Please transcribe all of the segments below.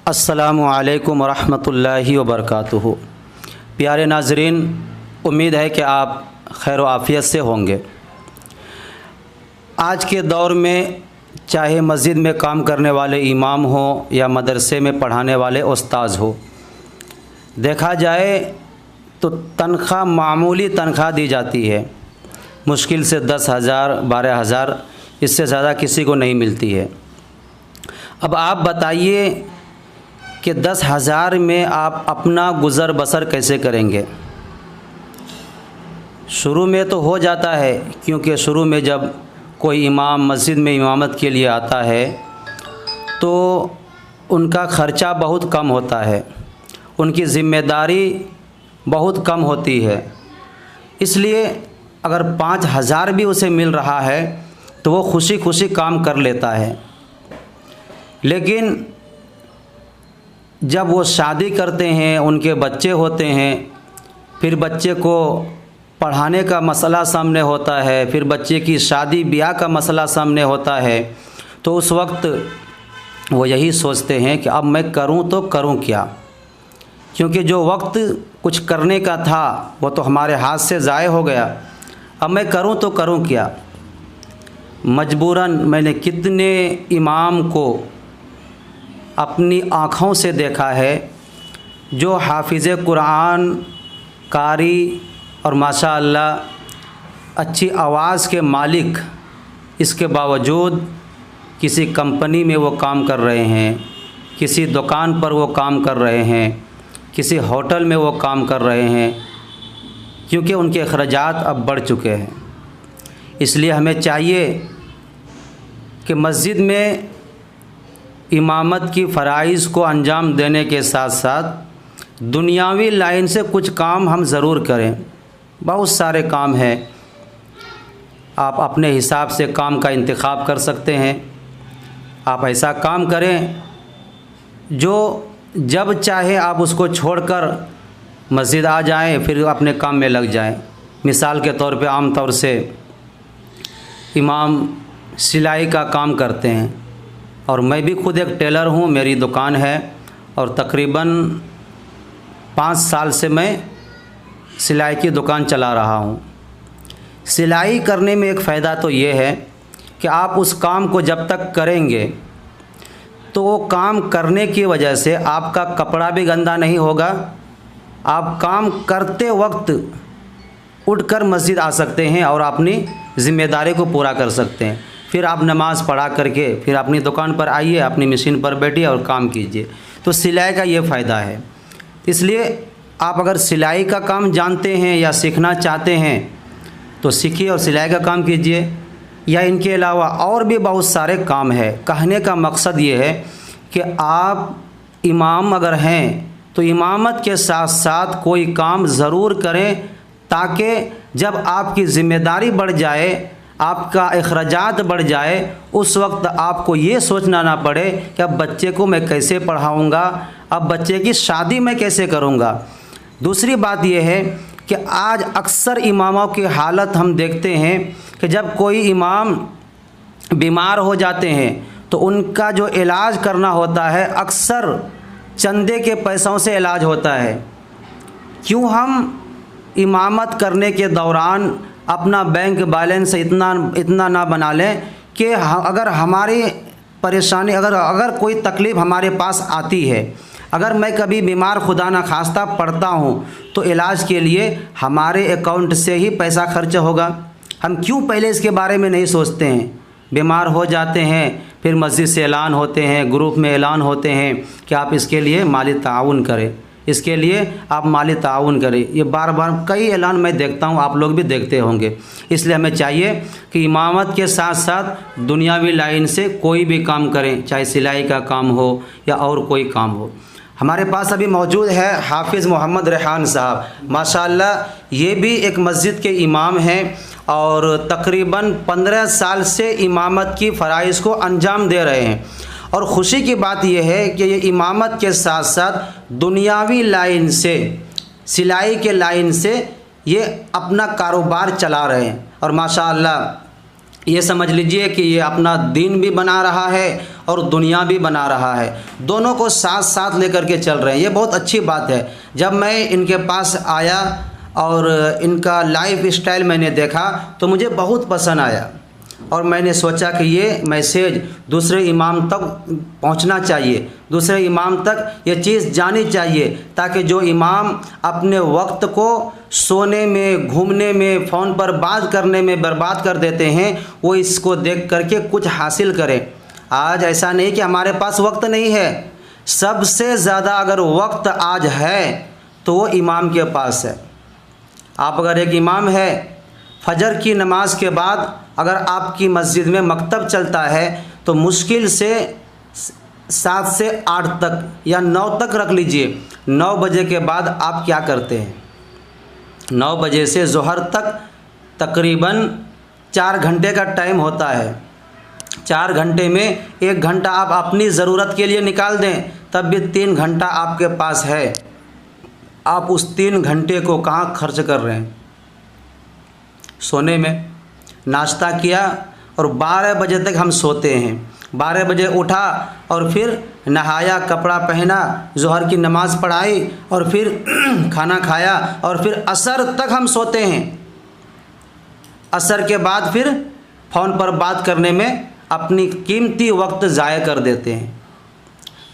अस्सलामु अलैकुम वरहमतुल्लाहि वबरकातुहू। प्यारे नाज़रीन, उम्मीद है कि आप खैर व आफ़ियत से होंगे। आज के दौर में चाहे मस्जिद में काम करने वाले इमाम हो या मदरसे में पढ़ाने वाले उस्ताद हो, देखा जाए तो तनख्वाह मामूली तनख्वाह दी जाती है। मुश्किल से 10,000 12,000, इससे ज़्यादा किसी को नहीं मिलती है। अब आप बताइए कि 10,000 में आप अपना गुज़र बसर कैसे करेंगे। शुरू में तो हो जाता है, क्योंकि शुरू में जब कोई इमाम मस्जिद में इमामत के लिए आता है तो उनका ख़र्चा बहुत कम होता है, उनकी ज़िम्मेदारी बहुत कम होती है। इसलिए अगर 5,000 भी उसे मिल रहा है तो वो खुशी खुशी काम कर लेता है। लेकिन जब वो शादी करते हैं, उनके बच्चे होते हैं, फिर बच्चे को पढ़ाने का मसला सामने होता है, फिर बच्चे की शादी ब्याह का मसला सामने होता है, तो उस वक्त वो यही सोचते हैं कि अब मैं करूं तो करूं क्या, क्योंकि जो वक्त कुछ करने का था वो तो हमारे हाथ से ज़ाय हो गया। अब मैं करूं तो करूं क्या। मजबूरन मैंने कितने इमाम को अपनी आँखों से देखा है जो हाफिज़ कुरान, कारी और माशाअल्लाह अच्छी आवाज़ के मालिक, इसके बावजूद किसी कंपनी में वो काम कर रहे हैं, किसी दुकान पर वो काम कर रहे हैं, किसी होटल में वो काम कर रहे हैं, क्योंकि उनके अखराजात अब बढ़ चुके हैं। इसलिए हमें चाहिए कि मस्जिद में इमामत की फ़राइज़ को अंजाम देने के साथ साथ दुनियावी लाइन से कुछ काम हम ज़रूर करें। बहुत सारे काम हैं, आप अपने हिसाब से काम का इंतखाब कर सकते हैं। आप ऐसा काम करें जो जब चाहे आप उसको छोड़कर मस्जिद आ जाएं, फिर अपने काम में लग जाएं। मिसाल के तौर पे आम तौर से इमाम सिलाई का काम करते हैं, और मैं भी खुद एक टेलर हूँ, मेरी दुकान है, और तकरीबन 5 साल से मैं सिलाई की दुकान चला रहा हूँ। सिलाई करने में एक फ़ायदा तो ये है कि आप उस काम को जब तक करेंगे तो वो काम करने की वजह से आपका कपड़ा भी गंदा नहीं होगा। आप काम करते वक्त उठकर मस्जिद आ सकते हैं और अपनी ज़िम्मेदारी को पूरा कर सकते हैं। फिर आप नमाज़ पढ़ा करके फिर अपनी दुकान पर आइए, अपनी मशीन पर बैठिए और काम कीजिए। तो सिलाई का ये फ़ायदा है। इसलिए आप अगर सिलाई का काम जानते हैं या सीखना चाहते हैं तो सीखिए और सिलाई का काम कीजिए, या इनके अलावा और भी बहुत सारे काम है। कहने का मकसद ये है कि आप इमाम अगर हैं तो इमामत के साथ साथ कोई काम ज़रूर करें, ताकि जब आपकी ज़िम्मेदारी बढ़ जाए, आपका अखराजात बढ़ जाए, उस वक्त आपको ये सोचना ना पड़े कि अब बच्चे को मैं कैसे पढ़ाऊँगा, अब बच्चे की शादी मैं कैसे करूँगा। दूसरी बात यह है कि आज अक्सर इमामों की हालत हम देखते हैं कि जब कोई इमाम बीमार हो जाते हैं तो उनका जो इलाज करना होता है अक्सर चंदे के पैसों से इलाज होता है। क्यों हम इमामत करने के दौरान अपना बैंक बैलेंस इतना ना बना लें कि अगर हमारी परेशानी, अगर कोई तकलीफ़ हमारे पास आती है, अगर मैं कभी बीमार खुदा ना खास्ता पड़ता हूँ, तो इलाज के लिए हमारे अकाउंट से ही पैसा खर्च होगा। हम क्यों पहले इसके बारे में नहीं सोचते हैं। बीमार हो जाते हैं, फिर मस्जिद से ऐलान होते हैं, ग्रुप में ऐलान होते हैं कि आप इसके लिए माली ताउन करें, इसके लिए आप माली ताउन करें। ये बार बार कई ऐलान मैं देखता हूँ, आप लोग भी देखते होंगे। इसलिए हमें चाहिए कि इमामत के साथ साथ दुनियावी लाइन से कोई भी काम करें, चाहे सिलाई का काम हो या और कोई काम हो। हमारे पास अभी मौजूद है हाफिज़ मोहम्मद रेहान साहब, माशाअल्लाह ये भी एक मस्जिद के इमाम हैं और तकरीबन 15 साल से इमामत की फ़राइज़ को अंजाम दे रहे हैं। और ख़ुशी की बात यह है कि ये इमामत के साथ साथ दुनियावी लाइन से, सिलाई के लाइन से ये अपना कारोबार चला रहे हैं। और माशाअल्लाह ये समझ लीजिए कि ये अपना दीन भी बना रहा है और दुनिया भी बना रहा है, दोनों को साथ साथ लेकर के चल रहे हैं। ये बहुत अच्छी बात है। जब मैं इनके पास आया और इनका लाइफ स्टाइल मैंने देखा तो मुझे बहुत पसंद आया और मैंने सोचा कि ये मैसेज दूसरे इमाम तक पहुंचना चाहिए, दूसरे इमाम तक ये चीज़ जानी चाहिए, ताकि जो इमाम अपने वक्त को सोने में, घूमने में, फ़ोन पर बात करने में बर्बाद कर देते हैं, वो इसको देख करके कुछ हासिल करें। आज ऐसा नहीं कि हमारे पास वक्त नहीं है, सबसे ज़्यादा अगर वक्त आज है तो वो इमाम के पास है। आप अगर एक इमाम है, फजर की नमाज के बाद अगर आपकी मस्जिद में मकतब चलता है तो मुश्किल से 7 से 8 तक या 9 तक रख लीजिए। 9 बजे के बाद आप क्या करते हैं? 9 बजे से ज़ोहर तक तकरीबन 4 घंटे का टाइम होता है। 4 घंटे में 1 घंटा आप अपनी ज़रूरत के लिए निकाल दें, तब भी 3 घंटा आपके पास है। आप उस 3 घंटे को कहाँ खर्च कर रहे हैं? सोने में। नाश्ता किया और 12 बजे तक हम सोते हैं। 12 बजे उठा और फिर नहाया, कपड़ा पहना, ज़ोहर की नमाज़ पढ़ाई और फिर खाना खाया और फिर असर तक हम सोते हैं। असर के बाद फिर फ़ोन पर बात करने में अपनी कीमती वक्त ज़ाया कर देते हैं।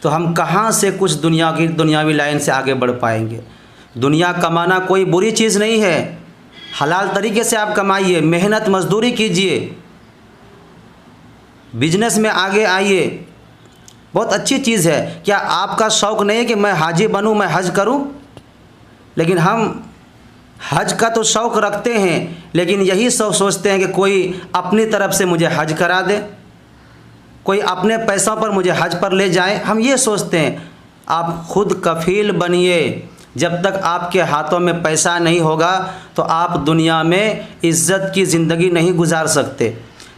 तो हम कहाँ से कुछ दुनियावी लाइन से आगे बढ़ पाएंगे? दुनिया कमाना कोई बुरी चीज़ नहीं है, हलाल तरीके से आप कमाइए, मेहनत मजदूरी कीजिए, बिजनेस में आगे आइए, बहुत अच्छी चीज़ है। क्या आपका शौक़ नहीं है कि मैं हाजी बनूं, मैं हज करूं? लेकिन हम हज का तो शौक़ रखते हैं, लेकिन यही सब सोचते हैं कि कोई अपनी तरफ से मुझे हज करा दे, कोई अपने पैसों पर मुझे हज पर ले जाए, हम ये सोचते हैं। आप खुद कफील बनिए। जब तक आपके हाथों में पैसा नहीं होगा तो आप दुनिया में इज़्ज़त की ज़िंदगी नहीं गुजार सकते।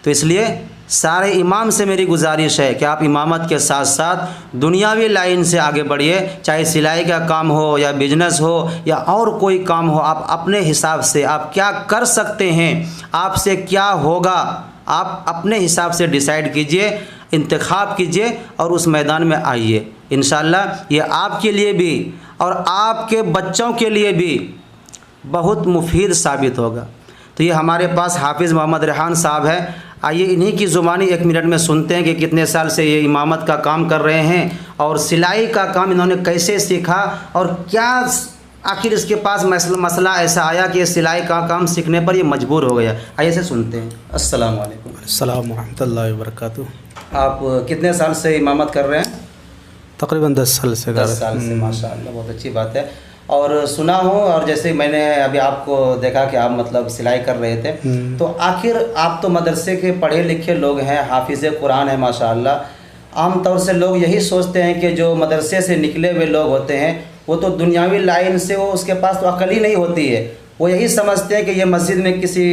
तो इसलिए सारे इमाम से मेरी गुजारिश है कि आप इमामत के साथ साथ दुनियावी लाइन से आगे बढ़िए, चाहे सिलाई का काम हो या बिजनेस हो या और कोई काम हो। आप अपने हिसाब से आप क्या कर सकते हैं, आपसे क्या होगा, आप अपने हिसाब से डिसाइड कीजिए, इंतखाब कीजिए और उस मैदान में आइए। इंशाअल्लाह ये आपके लिए भी और आपके बच्चों के लिए भी बहुत मुफीद साबित होगा। तो ये हमारे पास हाफिज़ मोहम्मद रेहान साहब है। आइए इन्हीं की ज़ुबानी 1 मिनट में सुनते हैं कि कितने साल से ये इमामत का काम कर रहे हैं और सिलाई का काम इन्होंने कैसे सीखा और क्या आखिर इसके पास मसला ऐसा आया कि सिलाई का काम सीखने पर ये मजबूर हो गया। आइए से सुनते हैं। अस्सलाम वालेकुम। अस्सलाम रहमतुल्लाहि व बरकातुहू। आप कितने साल से इमामत कर रहे हैं? तकरीबन 10 साल से। 10 साल से, माशाअल्लाह, बहुत अच्छी बात है। और सुना हो, और जैसे मैंने अभी आपको देखा कि आप मतलब सिलाई कर रहे थे, तो आखिर आप तो मदरसे के पढ़े लिखे लोग हैं, हाफिज़ कुरान है माशाअल्लाह। आम तौर से लोग यही सोचते हैं कि जो मदरसे से निकले हुए लोग होते हैं वो तो दुनियावी लाइन से वो उसके पास तो अकल ही नहीं होती है। वो यही समझते हैं कि ये मस्जिद में किसी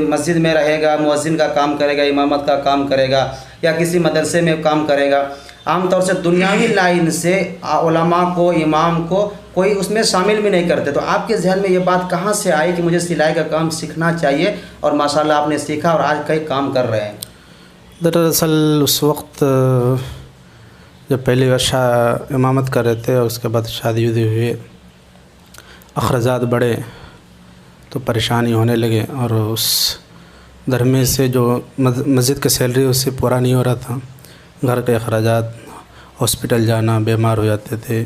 मस्जिद में रहेगा, मुअज्जिन का काम करेगा, इमामत का काम करेगा या किसी मदरसे में काम करेगा। आमतौर से दुनियावी लाइन से उलमा को, इमाम को कोई उसमें शामिल भी नहीं करते। तो आपके जहन में ये बात कहाँ से आई कि मुझे सिलाई का काम सीखना चाहिए और माशाल्लाह आपने सीखा और आज कई काम कर रहे हैं? दरअसल उस वक्त जब पहली वर्ष इमामत कर रहे थे और उसके बाद शादी उदी हुई, अखराजात बढ़े तो परेशानी होने लगे और उस घर में से जो मस्जिद की सैलरी उससे पूरा नहीं हो रहा था। घर के अखराजात, हॉस्पिटल जाना, बीमार हो जाते थे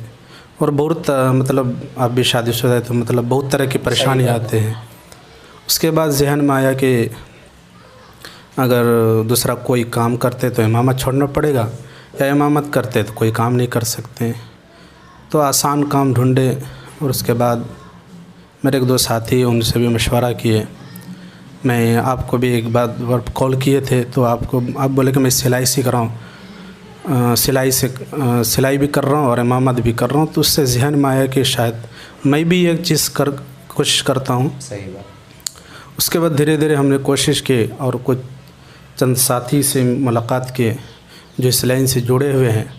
और बहुत मतलब आप भी शादीशुदा है तो मतलब बहुत तरह की परेशानी आते हैं। उसके बाद जहन में आया कि अगर दूसरा कोई काम करते तो इमामत छोड़ना पड़ेगा या इमामत करते तो कोई काम नहीं कर सकते। तो आसान काम ढूंढे और उसके बाद मेरे 1-2 साथी, उनसे भी मशवरा किए। मैं आपको भी एक बार कॉल किए थे तो आप बोले कि मैं सिलाई सीख रहा हूँ, सिलाई भी कर रहा हूँ और इमामत भी कर रहा हूँ। तो उससे जहन में आया कि शायद मैं भी एक चीज़ कोशिश करता हूँ। सही बात। उसके बाद धीरे धीरे हमने कोशिश की और कुछ चंद साथी से मुलाकात किए जो इस लाइन से जुड़े हुए हैं।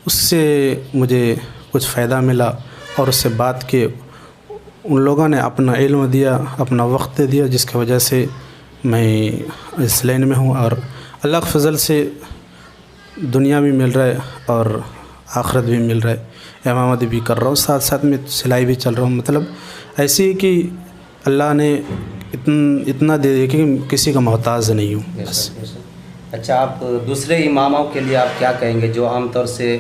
उससे मुझे कुछ फ़ायदा मिला और उससे बात की, उन लोगों ने अपना इल्म दिया, अपना वक्त दिया, जिसकी वजह से मैं इस लाइन में हूँ और अल्लाह के फजल से दुनिया भी मिल रहा है और आखिरत भी मिल रहा है। इमामत भी कर रहा हूँ, साथ साथ में सिलाई भी चल रहा हूँ। मतलब ऐसी है कि अल्लाह ने इतना दे दिया कि किसी का मोहताज नहीं हूँ बस। अच्छा, आप दूसरे इमामों के लिए आप क्या कहेंगे जो आमतौर से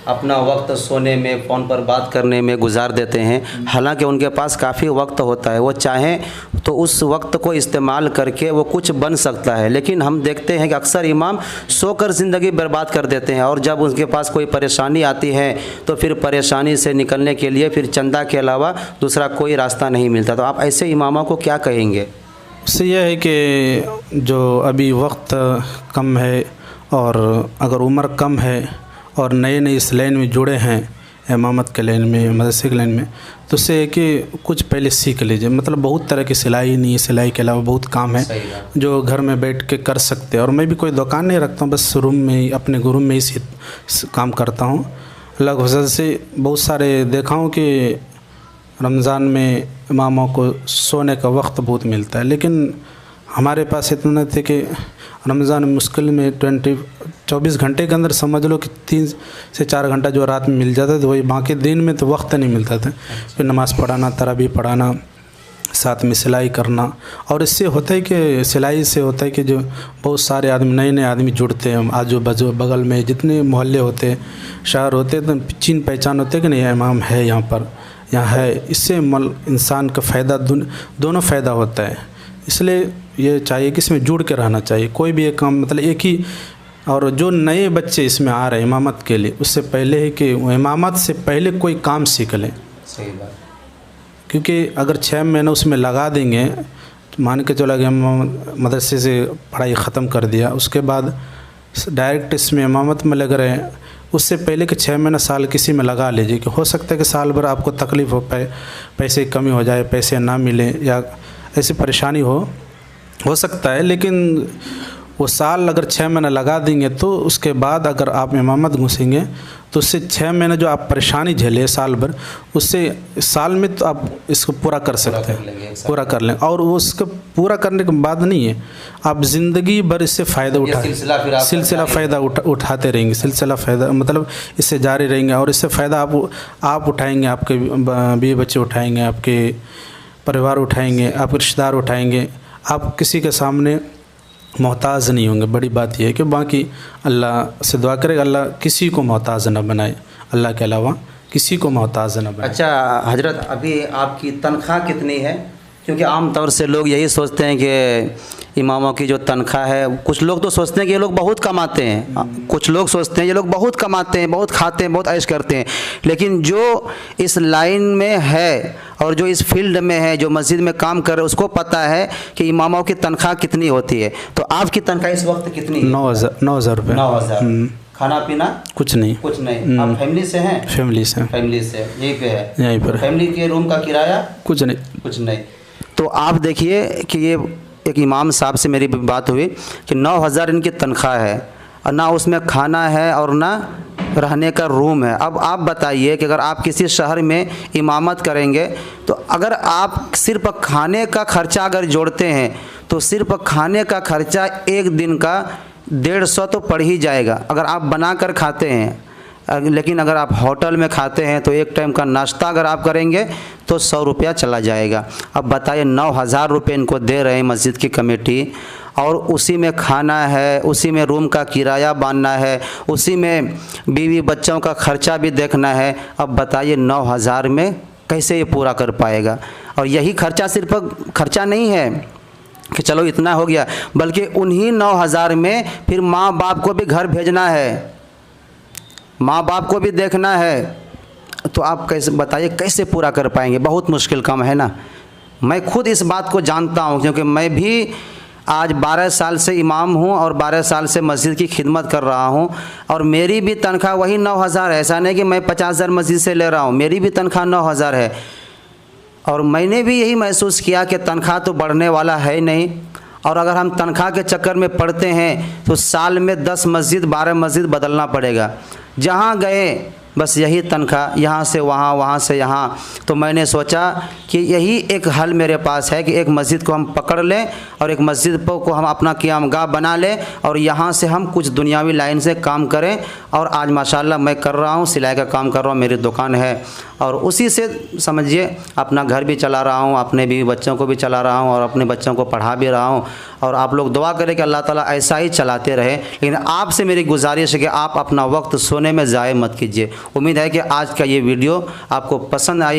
अपना वक्त सोने में, फ़ोन पर बात करने में गुजार देते हैं, हालांकि उनके पास काफ़ी वक्त होता है, वो चाहें तो उस वक्त को इस्तेमाल करके वो कुछ बन सकता है, लेकिन हम देखते हैं कि अक्सर इमाम सोकर ज़िंदगी बर्बाद कर देते हैं और जब उनके पास कोई परेशानी आती है तो फिर परेशानी से निकलने के लिए फिर चंदा के अलावा दूसरा कोई रास्ता नहीं मिलता। तो आप ऐसे इमामों को क्या कहेंगे? उससे यह है कि जो अभी वक्त कम है और अगर उम्र कम है और नए नए इस लाइन में जुड़े हैं, इमामत के लाइन में, मदरसे के लाइन में, तो उससे है कि कुछ पहले सीख लीजिए। मतलब बहुत तरह की सिलाई नहीं है, सिलाई के अलावा बहुत काम है जो घर में बैठ के कर सकते हैं। और मैं भी कोई दुकान नहीं रखता हूँ, बस रूम में ही, अपने रूम में ही काम करता हूँ। अल्लाह की वजह से बहुत सारे देखा हूँ कि रमज़ान में इमामों को सोने का वक्त बहुत मिलता है, लेकिन हमारे पास इतना थे कि रमज़ान मुश्किल में 24 घंटे के अंदर समझ लो कि 3 से 4 घंटा जो रात में मिल जाता था, वही बाकी दिन में तो वक्त नहीं मिलता था। फिर नमाज़ पढ़ाना, तरावी पढ़ाना, साथ में सिलाई करना। और इससे होता है कि सिलाई से होता है कि जो बहुत सारे आदमी, नए नए आदमी जुड़ते हैं, आजू बाजू बगल में जितने मोहल्ले होते हैं, शहर होते हैं, तो चिन्ह पहचान होते हैं कि नहीं इमाम है यहाँ पर, यहाँ है। इससे इंसान का फ़ायदा दोनों फ़ायदा होता है। इसलिए ये चाहिए कि इसमें जुड़ के रहना चाहिए। कोई भी एक काम मतलब एक ही, और जो नए बच्चे इसमें आ रहे हैं इमामत के लिए, उससे पहले है कि वो इमामत से पहले कोई काम सीख लें। सही बात। क्योंकि अगर 6 महीने उसमें लगा देंगे तो मान के चला गया मदरसे से पढ़ाई ख़त्म कर दिया, उसके बाद डायरेक्ट इसमें इमामत में लग रहे हैं, उससे पहले कि 6 महीना साल किसी में लगा लीजिए कि हो सकता है कि साल भर आपको तकलीफ़ हो पाए, पैसे की कमी हो जाए, पैसे ना मिले या ऐसी परेशानी हो सकता है। लेकिन वो साल अगर 6 महीना लगा देंगे तो उसके बाद अगर आप इमामत घुसेंगे तो उससे 6 महीने जो आप परेशानी झेले साल भर, उससे साल में तो आप इसको पूरा कर सकते हैं, पूरा कर लें। और वो उसको पूरा करने के बाद नहीं है, आप ज़िंदगी भर इससे फ़ायदा सिलसिला फ़ायदा उठाते रहेंगे। सिलसिला फ़ायदा मतलब इससे जारी रहेंगे और इससे फ़ायदा आप उठाएँगे, आपके बीवी बच्चे उठाएँगे, आपके परिवार उठाएँगे, आपके रिश्तेदार उठाएँगे। आप किसी के सामने मोहताज नहीं होंगे। बड़ी बात यह है कि बाकी अल्लाह से दुआ करेगा अल्लाह किसी को मोहताज न बनाए, अल्लाह के अलावा किसी को मोहताज न बनाए। अच्छा हजरत, अभी आपकी तनख्वाह कितनी है? क्योंकि आम तौर से लोग यही सोचते हैं कि इमामों की जो तनख्वाह है, कुछ लोग तो सोचते हैं कि ये लोग बहुत कमाते हैं, कुछ लोग सोचते हैं ये लोग बहुत कमाते हैं, बहुत खाते हैं, बहुत ऐश करते हैं। लेकिन जो इस लाइन में है और जो इस फील्ड में है, जो मस्जिद में काम कर रहे हैं, उसको पता है कि इमामों की तनख्वाह कितनी होती है। तो आपकी तनख्वाह इस वक्त कितनी है? 9,000 रुपये। 9,000। खाना पीना कुछ नहीं? कुछ नहीं। आप फैमिली से हैं? फैमिली से यहीं पे है? यहीं पर। फैमिली के रूम का किराया? कुछ नहीं। कुछ नहीं। तो आप देखिए कि ये एक इमाम साहब से मेरी बात हुई कि 9,000 इनकी तनख्वाह है और ना उसमें खाना है और ना रहने का रूम है। अब आप बताइए कि अगर आप किसी शहर में इमामत करेंगे तो अगर आप सिर्फ खाने का खर्चा अगर जोड़ते हैं तो सिर्फ खाने का खर्चा एक दिन का 150 तो पड़ ही जाएगा अगर आप बना कर खाते हैं। लेकिन अगर आप होटल में खाते हैं तो एक टाइम का नाश्ता अगर आप करेंगे तो 100 रुपया चला जाएगा। अब बताइए 9,000 रुपये इनको दे रहे हैं मस्जिद की कमेटी और उसी में खाना है, उसी में रूम का किराया बांधना है, उसी में बीवी बच्चों का खर्चा भी देखना है। अब बताइए 9,000 में कैसे ये पूरा कर पाएगा? और यही खर्चा सिर्फ खर्चा नहीं है कि चलो इतना हो गया, बल्कि उन्हीं 9,000 में फिर माँ बाप को भी घर भेजना है, माँ बाप को भी देखना है। तो आप कैसे बताइए कैसे पूरा कर पाएंगे? बहुत मुश्किल काम है ना। मैं खुद इस बात को जानता हूँ क्योंकि मैं भी आज 12 साल से इमाम हूँ और 12 साल से मस्जिद की खिदमत कर रहा हूँ और मेरी भी तनख्वाह वही 9,000 है। ऐसा नहीं कि मैं 50,000 मस्जिद से ले रहा हूँ, मेरी भी तनख्वाह 9,000 है। और मैंने भी यही महसूस किया कि तनख्वाह तो बढ़ने वाला है नहीं, और अगर हम तनख्वाह के चक्कर में पड़ते हैं तो साल में 10 मस्जिद 12 मस्जिद बदलना पड़ेगा। जहाँ गए बस यही तनख्वाह, यहाँ से वहाँ, वहाँ से यहाँ। तो मैंने सोचा कि यही एक हल मेरे पास है कि एक मस्जिद को हम पकड़ लें और एक मस्जिद को हम अपना क़ियामगाह बना लें और यहाँ से हम कुछ दुनियावी लाइन से काम करें। और आज माशाल्लाह मैं कर रहा हूँ, सिलाई का काम कर रहा हूँ, मेरी दुकान है और उसी से समझिए अपना घर भी चला रहा हूँ, अपने बीवी बच्चों को भी चला रहा हूँ और अपने बच्चों को पढ़ा भी रहा हूँ। और आप लोग दुआ करें कि अल्लाह ताला ऐसा ही चलाते रहे। लेकिन आपसे मेरी गुजारिश है कि आप अपना वक्त सोने में ज़ाय मत कीजिए। उम्मीद है कि आज का ये वीडियो आपको पसंद आई